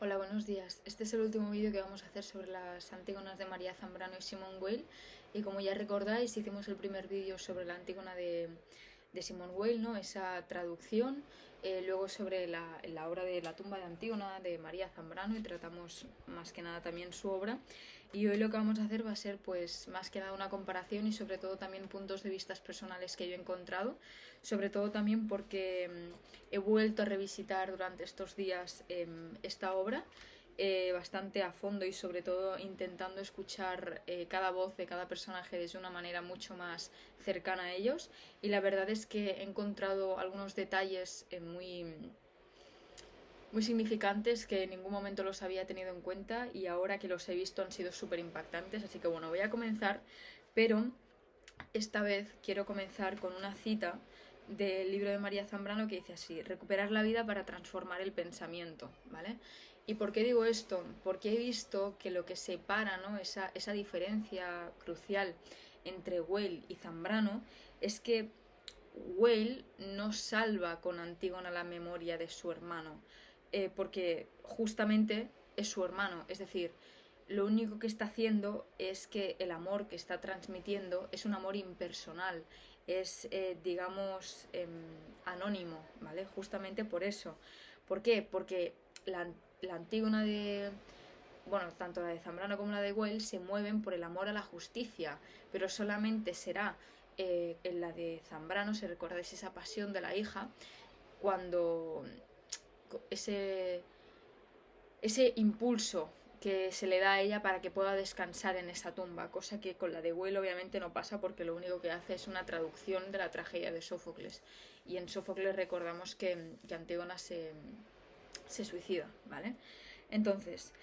Hola, buenos días. Este es el último vídeo que vamos a hacer sobre las Antígonas de María Zambrano y Simone Weil. Y como ya recordáis, hicimos el primer vídeo sobre la Antígona de Simone Weil, ¿no? Esa traducción. Luego sobre la obra de La tumba de Antígona de María Zambrano y tratamos más que nada también su obra. Y hoy lo que vamos a hacer va a ser pues más que nada una comparación y sobre todo también puntos de vista personales que yo he encontrado. Sobre todo también porque he vuelto a revisitar durante estos días esta obra bastante a fondo y sobre todo intentando escuchar cada voz de cada personaje desde una manera mucho más cercana a ellos, y la verdad es que he encontrado algunos detalles muy significantes que en ningún momento los había tenido en cuenta y ahora que los he visto han sido súper impactantes. Así que bueno, voy a comenzar, pero esta vez quiero comenzar con una cita del libro de María Zambrano que dice así: recuperar la vida para transformar el pensamiento, ¿vale? ¿Y por qué digo esto? Porque he visto que lo que separa, ¿no? esa diferencia crucial entre Weil y Zambrano es que Weil no salva con Antígona la memoria de su hermano, porque justamente es su hermano, es decir, lo único que está haciendo es que el amor que está transmitiendo es un amor impersonal, es, digamos, anónimo, ¿vale? Justamente por eso. ¿Por qué? Porque la Antígona de... Bueno, tanto la de Zambrano como la de Güell se mueven por el amor a la justicia, pero solamente será en la de Zambrano, si recordáis esa pasión de la hija, cuando ese, ese impulso que se le da a ella para que pueda descansar en esa tumba, cosa que con la de Will obviamente no pasa porque lo único que hace es una traducción de la tragedia de Sófocles. Y en Sófocles recordamos que Antígona se suicida, ¿vale? Entonces,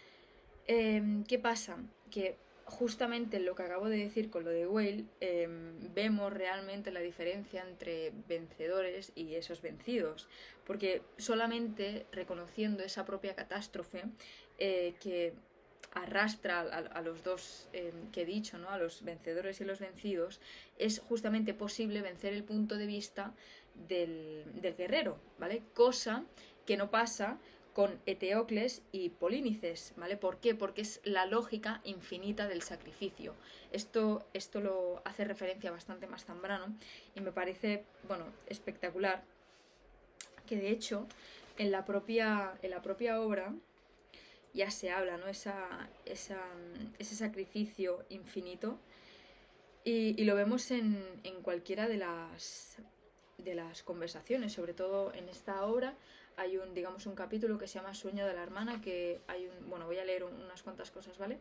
¿qué pasa? Que justamente lo que acabo de decir con lo de Whale, vemos realmente la diferencia entre vencedores y esos vencidos, porque solamente reconociendo esa propia catástrofe que arrastra a los dos que he dicho, ¿no? A los vencedores y los vencidos, es justamente posible vencer el punto de vista del guerrero, ¿vale? Cosa que no pasa con Eteocles y Polínices, ¿vale? ¿Por qué? Porque es la lógica infinita del sacrificio. Esto lo hace referencia bastante más Zambrano y me parece, bueno, espectacular, que de hecho en la propia obra ya se habla, ¿no? Ese sacrificio infinito y lo vemos en cualquiera de las conversaciones, sobre todo en esta obra. Hay digamos, un capítulo que se llama Sueño de la hermana, que bueno, voy a leer unas cuantas cosas, ¿vale?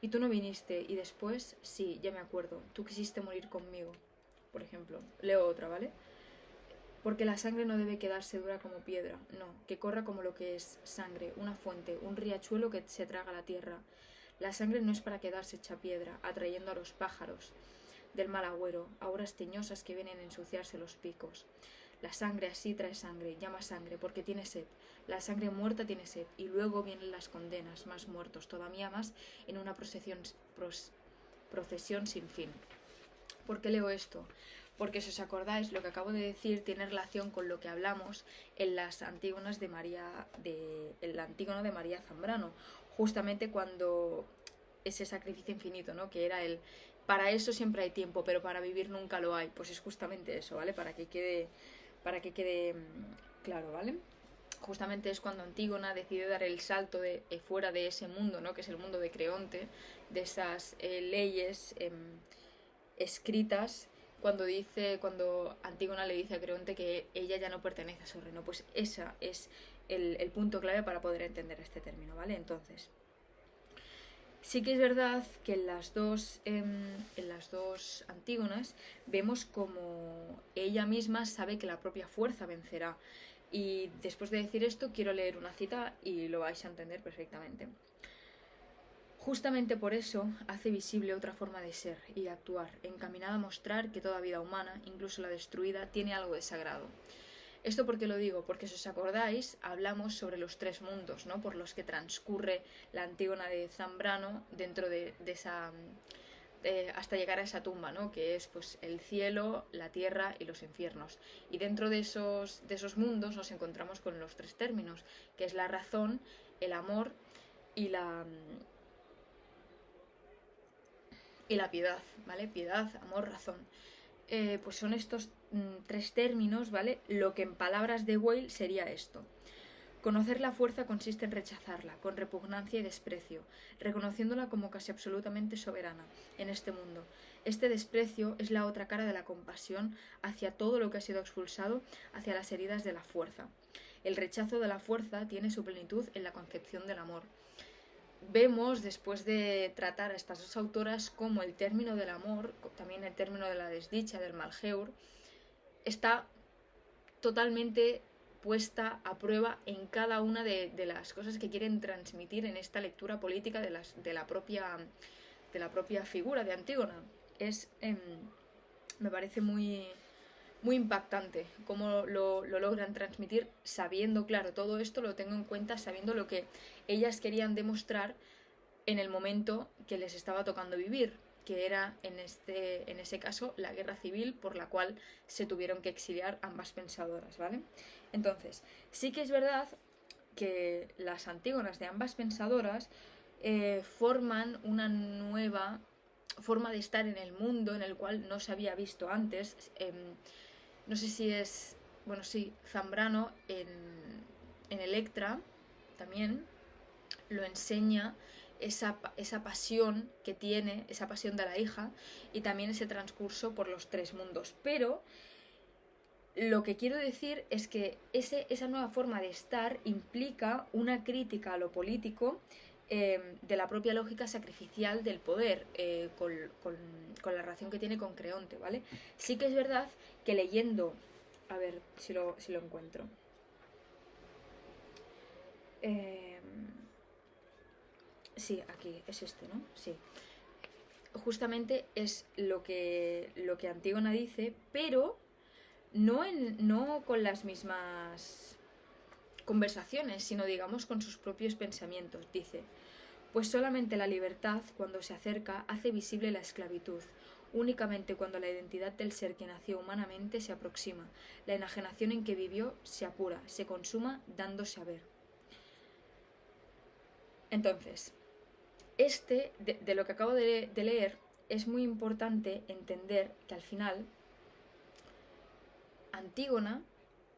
Y tú no viniste, y después, sí, ya me acuerdo, tú quisiste morir conmigo, por ejemplo. Leo otra, ¿vale? Porque la sangre no debe quedarse dura como piedra, no, que corra como lo que es sangre, una fuente, un riachuelo que se traga la tierra. La sangre no es para quedarse hecha piedra, atrayendo a los pájaros del mal agüero, auras teñosas que vienen a ensuciarse los picos. La sangre así trae sangre, llama sangre, porque tiene sed. La sangre muerta tiene sed, y luego vienen las condenas, más muertos, todavía más, en una procesión sin fin. ¿Por qué leo esto? Porque si os acordáis, lo que acabo de decir tiene relación con lo que hablamos en las Antígonas de María, el Antígono de María Zambrano, justamente cuando ese sacrificio infinito, ¿no? Que era el para eso siempre hay tiempo, pero para vivir nunca lo hay. Pues es justamente eso, ¿vale? Para que quede claro, ¿vale? Justamente es cuando Antígona decide dar el salto fuera de ese mundo, ¿no? Que es el mundo de Creonte, de esas leyes escritas, cuando Antígona le dice a Creonte que ella ya no pertenece a su reino. Pues ese es el punto clave para poder entender este término, ¿vale? Entonces, sí que es verdad que en las dos Antígonas vemos como ella misma sabe que la propia fuerza vencerá. Y después de decir esto, quiero leer una cita y lo vais a entender perfectamente. Justamente por eso hace visible otra forma de ser y de actuar, encaminada a mostrar que toda vida humana, incluso la destruida, tiene algo de sagrado. ¿Esto por qué lo digo? Porque si os acordáis, hablamos sobre los tres mundos, ¿no? Por los que transcurre la Antígona de Zambrano dentro de esa hasta llegar a esa tumba, ¿no? Que es pues el cielo, la tierra y los infiernos. Y dentro de esos mundos nos encontramos con los tres términos, que es la razón, el amor y la piedad, ¿vale? Piedad, amor, razón. Pues son estos tres términos, ¿vale? Lo que en palabras de Weil sería esto. Conocer la fuerza consiste en rechazarla, con repugnancia y desprecio, reconociéndola como casi absolutamente soberana en este mundo. Este desprecio es la otra cara de la compasión hacia todo lo que ha sido expulsado, hacia las heridas de la fuerza. El rechazo de la fuerza tiene su plenitud en la concepción del amor. Vemos, después de tratar a estas dos autoras, cómo el término del amor, también el término de la desdicha, del malheur, está totalmente puesta a prueba en cada una de las cosas que quieren transmitir en esta lectura política de la propia figura de Antígona. Me parece muy impactante cómo lo logran transmitir, sabiendo, claro, todo esto lo tengo en cuenta, sabiendo lo que ellas querían demostrar en el momento que les estaba tocando vivir, que era en ese caso la guerra civil por la cual se tuvieron que exiliar ambas pensadoras, ¿vale? Entonces, sí que es verdad que las Antígonas de ambas pensadoras forman una nueva forma de estar en el mundo en el cual no se había visto antes. No sé si es, bueno, sí, Zambrano en Electra también lo enseña, esa pasión que tiene, esa pasión de la hija, y también ese transcurso por los tres mundos. Pero lo que quiero decir es que esa nueva forma de estar implica una crítica a lo político, de la propia lógica sacrificial del poder, con la relación que tiene con Creonte, ¿vale? Sí que es verdad que leyendo, a ver si lo encuentro, sí, aquí es este, ¿no? Sí. Justamente es lo que Antígona dice, pero no con las mismas conversaciones, sino digamos con sus propios pensamientos. Dice: pues solamente la libertad, cuando se acerca, hace visible la esclavitud. Únicamente cuando la identidad del ser que nació humanamente se aproxima, la enajenación en que vivió se apura, se consuma dándose a ver. Entonces, de lo que acabo de leer, es muy importante entender que al final Antígona,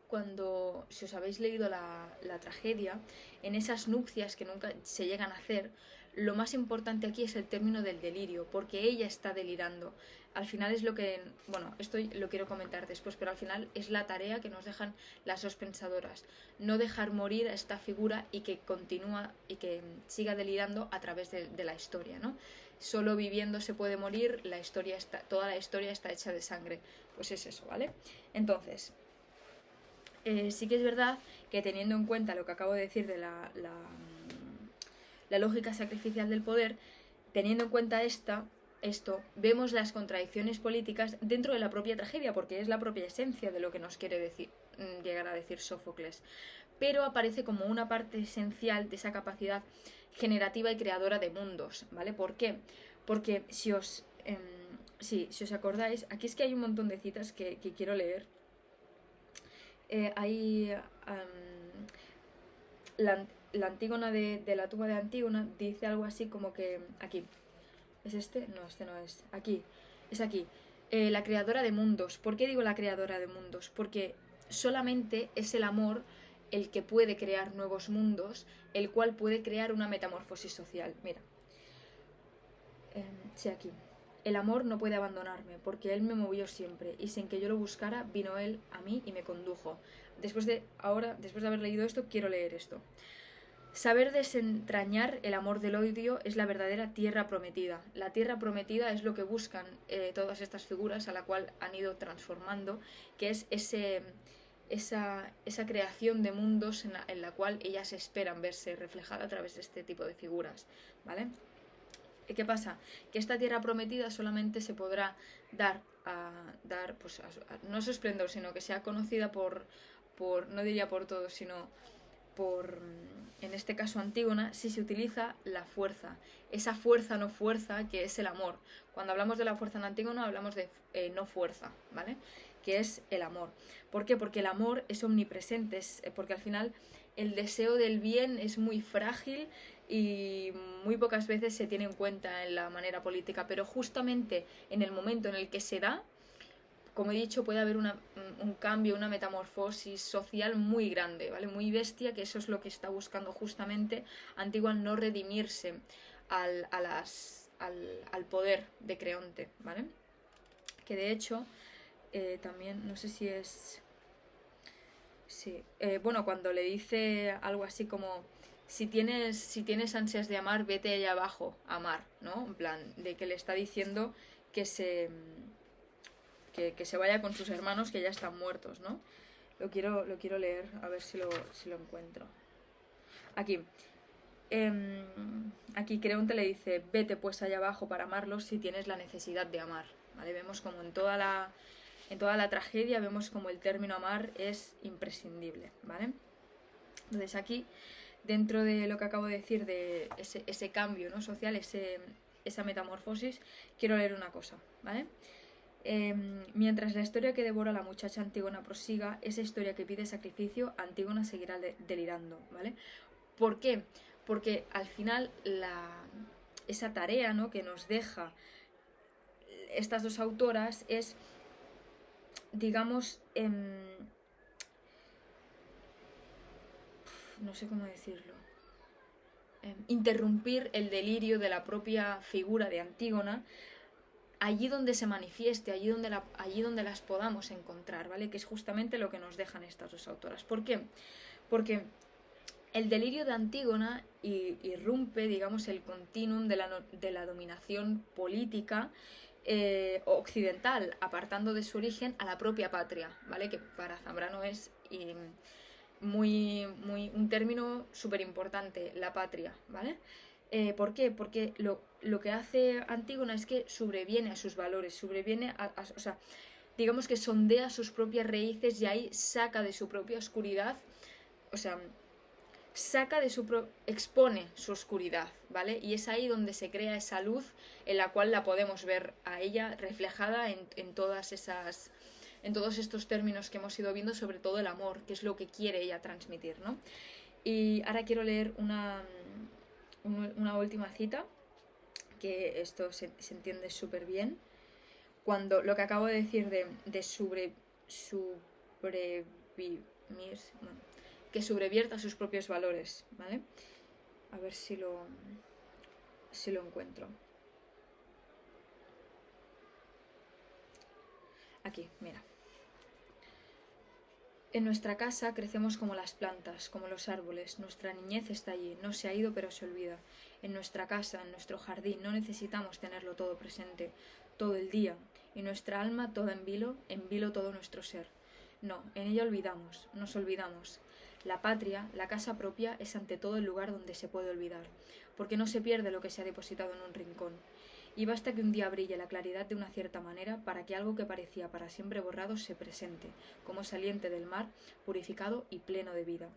cuando, si os habéis leído la tragedia, en esas nupcias que nunca se llegan a hacer, lo más importante aquí es el término del delirio, porque ella está delirando. Al final es lo que, bueno, esto lo quiero comentar después, pero al final es la tarea que nos dejan las dos pensadoras, no dejar morir a esta figura y que continúa y que siga delirando a través de la historia, ¿no? Solo viviendo se puede morir, toda la historia está hecha de sangre. Pues es eso, ¿vale? Entonces, sí que es verdad que, teniendo en cuenta lo que acabo de decir de la lógica sacrificial del poder, teniendo en cuenta esto, vemos las contradicciones políticas dentro de la propia tragedia, porque es la propia esencia de lo que nos quiere decir, llegar a decir Sófocles. Pero aparece como una parte esencial de esa capacidad generativa y creadora de mundos, ¿vale? ¿Por qué? Porque si os acordáis, aquí es que hay un montón de citas que quiero leer. La Antígona de la tumba de Antígona dice algo así como que, aquí, ¿es este? No, este no es, aquí, es aquí, la creadora de mundos. ¿Por qué digo la creadora de mundos? Porque solamente es el amor el que puede crear nuevos mundos, el cual puede crear una metamorfosis social. Mira, sí, aquí. El amor no puede abandonarme, porque él me movió siempre, y sin que yo lo buscara, vino él a mí y me condujo. Después de haber leído esto, quiero leer esto. Saber desentrañar el amor del odio es la verdadera tierra prometida. La tierra prometida es lo que buscan todas estas figuras a la cual han ido transformando, que es esa creación de mundos en la cual ellas esperan verse reflejada a través de este tipo de figuras, ¿vale? ¿Qué pasa? Que esta tierra prometida solamente se podrá dar pues, no su esplendor, sino que sea conocida por, no diría por todos, sino por, en este caso Antígona, si se utiliza la fuerza, esa fuerza no fuerza que es el amor. Cuando hablamos de la fuerza en Antígona hablamos de no fuerza, ¿vale? Que es el amor. ¿Por qué? Porque el amor es omnipresente, porque al final el deseo del bien es muy frágil y muy pocas veces se tiene en cuenta en la manera política, pero justamente en el momento en el que se da, como he dicho, puede haber un cambio, una metamorfosis social muy grande, ¿vale? Muy bestia, que eso es lo que está buscando justamente Antígona, no redimirse al poder de Creonte, ¿vale? Que de hecho, también, no sé si es... Sí, bueno, cuando le dice algo así como, si tienes ansias de amar, vete allá abajo a amar, ¿no? En plan, de que le está diciendo que se vaya con sus hermanos que ya están muertos, ¿no? Lo quiero leer, a ver si lo encuentro. Aquí. Aquí Creonte le dice, vete pues allá abajo para amarlos si tienes la necesidad de amar, ¿vale? Vemos como en toda la tragedia, vemos como el término amar es imprescindible, ¿vale? Entonces aquí, dentro de lo que acabo de decir, de ese cambio, ¿no?, social, esa metamorfosis, quiero leer una cosa, ¿vale? Mientras la historia que devora la muchacha Antígona prosiga, esa historia que pide sacrificio, Antígona seguirá delirando, ¿vale? ¿Por qué? Porque al final esa tarea, ¿no?, que nos deja estas dos autoras es, digamos, no sé cómo decirlo, interrumpir el delirio de la propia figura de Antígona allí donde se manifieste, allí donde las podamos encontrar, ¿vale? Que es justamente lo que nos dejan estas dos autoras. ¿Por qué? Porque el delirio de Antígona irrumpe, digamos, el continuum de la dominación política occidental, apartando de su origen a la propia patria, ¿vale? Que para Zambrano es un término súper importante, la patria, ¿vale? ¿Por qué? Porque lo que hace Antígona es que sobreviene a sus valores, o sea, digamos que sondea sus propias raíces y ahí saca de su propia oscuridad, o sea, expone su oscuridad, ¿vale? Y es ahí donde se crea esa luz en la cual la podemos ver a ella reflejada en todas esas, en todos estos términos que hemos ido viendo, sobre todo el amor, que es lo que quiere ella transmitir, ¿no? Y ahora quiero leer una última cita, que esto se entiende súper bien, cuando lo que acabo de decir de que sobrevierta sus propios valores, ¿vale? A ver si lo encuentro. Aquí, mira. En nuestra casa crecemos como las plantas, como los árboles. Nuestra niñez está allí, no se ha ido pero se olvida. En nuestra casa, en nuestro jardín, no necesitamos tenerlo todo presente, todo el día, y nuestra alma toda en vilo todo nuestro ser. No, en ella nos olvidamos. La patria, la casa propia, es ante todo el lugar donde se puede olvidar, porque no se pierde lo que se ha depositado en un rincón. Y basta que un día brille la claridad de una cierta manera para que algo que parecía para siempre borrado se presente, como saliente del mar, purificado y pleno de vida.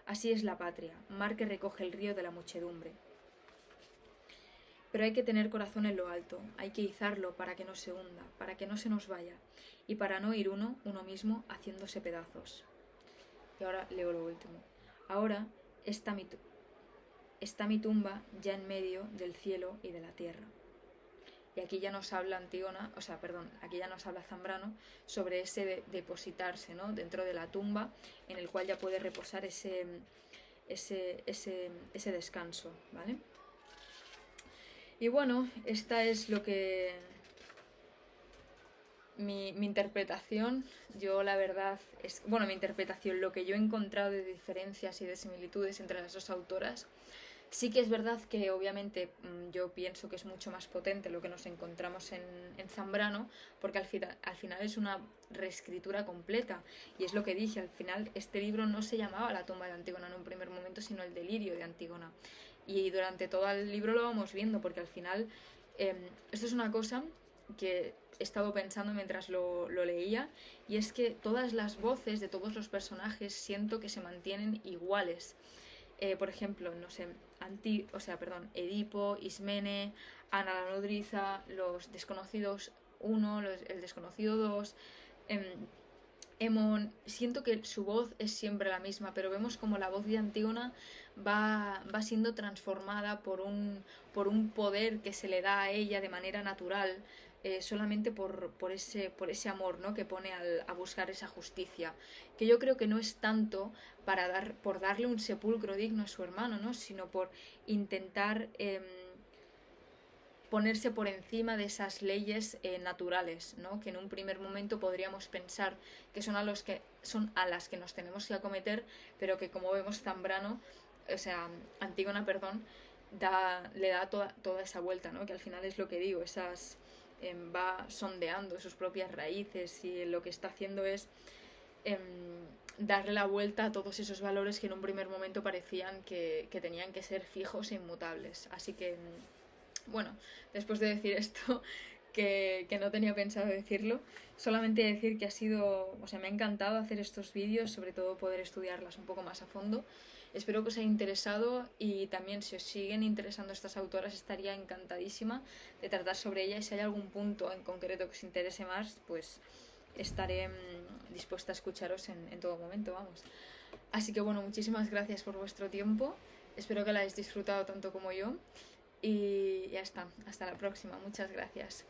Así es la patria, mar que recoge el río de la muchedumbre. Pero hay que tener corazón en lo alto, hay que izarlo para que no se hunda, para que no se nos vaya, y para no ir uno mismo, haciéndose pedazos. Y ahora leo lo último. Ahora está mi tumba ya en medio del cielo y de la tierra. Y aquí ya nos habla aquí ya nos habla Zambrano sobre ese depositarse, ¿no?, dentro de la tumba, en el cual ya puede reposar ese descanso, ¿vale? Y bueno, esta es lo que... Mi interpretación, yo la verdad es... Bueno, mi interpretación, lo que yo he encontrado de diferencias y de similitudes entre las dos autoras. Sí que es verdad que obviamente yo pienso que es mucho más potente lo que nos encontramos en Zambrano, porque al final es una reescritura completa, y es lo que dije, al final este libro no se llamaba La tumba de Antígona en un primer momento, sino El delirio de Antígona, y durante todo el libro lo vamos viendo, porque al final esto es una cosa que he estado pensando mientras lo leía, y es que todas las voces de todos los personajes siento que se mantienen iguales. Por ejemplo, no sé, Edipo, Ismene, Ana la nodriza, los desconocidos 1, el desconocido 2, Siento que su voz es siempre la misma, pero vemos como la voz de Antígona va siendo transformada por un poder que se le da a ella de manera natural, solamente por ese amor, ¿no? Que pone a buscar esa justicia. Que yo creo que no es tanto por darle un sepulcro digno a su hermano, ¿no? Sino por intentar ponerse por encima de esas leyes naturales, ¿no? Que en un primer momento podríamos pensar que son a las que nos tenemos que acometer, pero que como vemos Zambrano, o sea, Antígona, perdón, le da toda esa vuelta, ¿no? Que al final es lo que digo, va sondeando sus propias raíces y lo que está haciendo es em, darle la vuelta a todos esos valores que en un primer momento parecían que tenían que ser fijos e inmutables. Así que bueno, después de decir esto, que no tenía pensado decirlo, solamente decir que o sea, me ha encantado hacer estos vídeos, sobre todo poder estudiarlas un poco más a fondo. Espero que os haya interesado y también si os siguen interesando estas autoras estaría encantadísima de tratar sobre ellas. Si hay algún punto en concreto que os interese más, pues estaré dispuesta a escucharos en todo momento, vamos. Así que bueno, muchísimas gracias por vuestro tiempo. Espero que la hayáis disfrutado tanto como yo. Y ya está, hasta la próxima, muchas gracias.